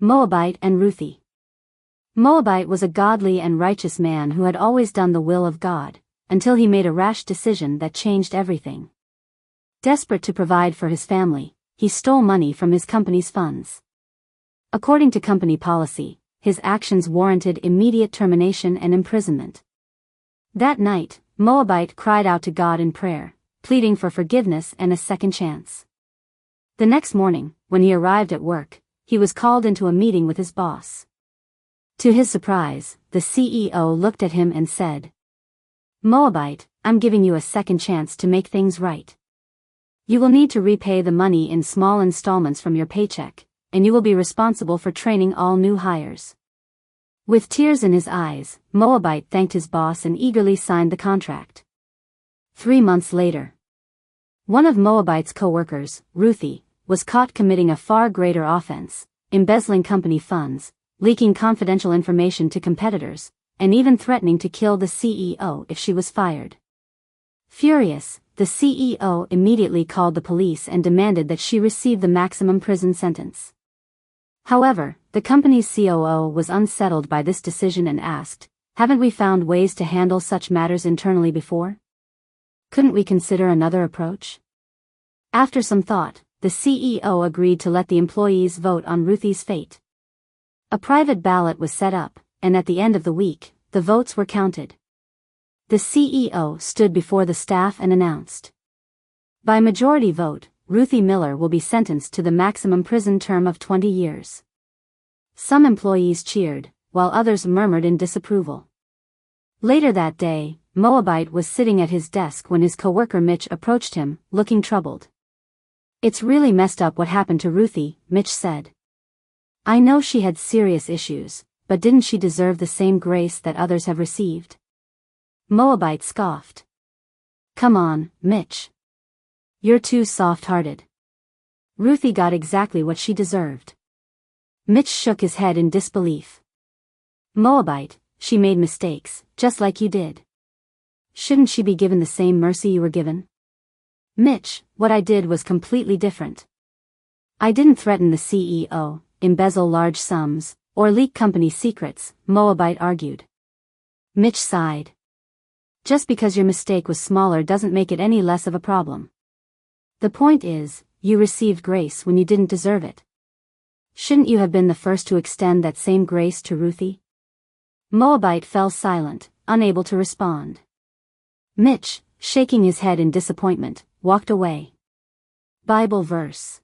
Moabite and Ruthie. Moabite was a godly and righteous man who had always done the will of God, until he made a rash decision that changed everything. Desperate to provide for his family, he stole money from his company's funds. According to company policy, his actions warranted immediate termination and imprisonment. That night, Moabite cried out to God in prayer, pleading for forgiveness and a second chance. The next morning, when he arrived at work, he was called into a meeting with his boss. To his surprise, the CEO looked at him and said, "Moabite, I'm giving you a second chance to make things right. You will need to repay the money in small installments from your paycheck, and you will be responsible for training all new hires." With tears in his eyes, Moabite thanked his boss and eagerly signed the contract. 3 months later, one of Moabite's co-workers, Ruthie, was caught committing a far greater offense, embezzling company funds, leaking confidential information to competitors, and even threatening to kill the CEO if she was fired. Furious, the CEO immediately called the police and demanded that she receive the maximum prison sentence. However, the company's COO was unsettled by this decision and asked, "Haven't we found ways to handle such matters internally before? Couldn't we consider another approach?" After some thought, the CEO agreed to let the employees vote on Ruthie's fate. A private ballot was set up, and at the end of the week, the votes were counted. The CEO stood before the staff and announced, "By majority vote, Ruthie Miller will be sentenced to the maximum prison term of 20 years. Some employees cheered, while others murmured in disapproval. Later that day, Moabite was sitting at his desk when his coworker Mitch approached him, looking troubled. "It's really messed up what happened to Ruthie," Mitch said. "I know she had serious issues, but didn't she deserve the same grace that others have received?" Moabite scoffed. "Come on, Mitch. You're too soft-hearted. Ruthie got exactly what she deserved." Mitch shook his head in disbelief. "Moabite, she made mistakes, just like you did. Shouldn't she be given the same mercy you were given?" "Mitch, what I did was completely different. I didn't threaten the CEO, embezzle large sums, or leak company secrets," Moabite argued. Mitch sighed. "Just because your mistake was smaller doesn't make it any less of a problem. The point is, you received grace when you didn't deserve it. Shouldn't you have been the first to extend that same grace to Ruthie?" Moabite fell silent, unable to respond. Mitch, shaking his head in disappointment, walked away. Bible verse.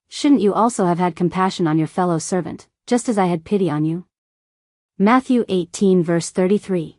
"Shouldn't you also have had compassion on your fellow servant, just as I had pity on you?" Matthew 18 verse 33.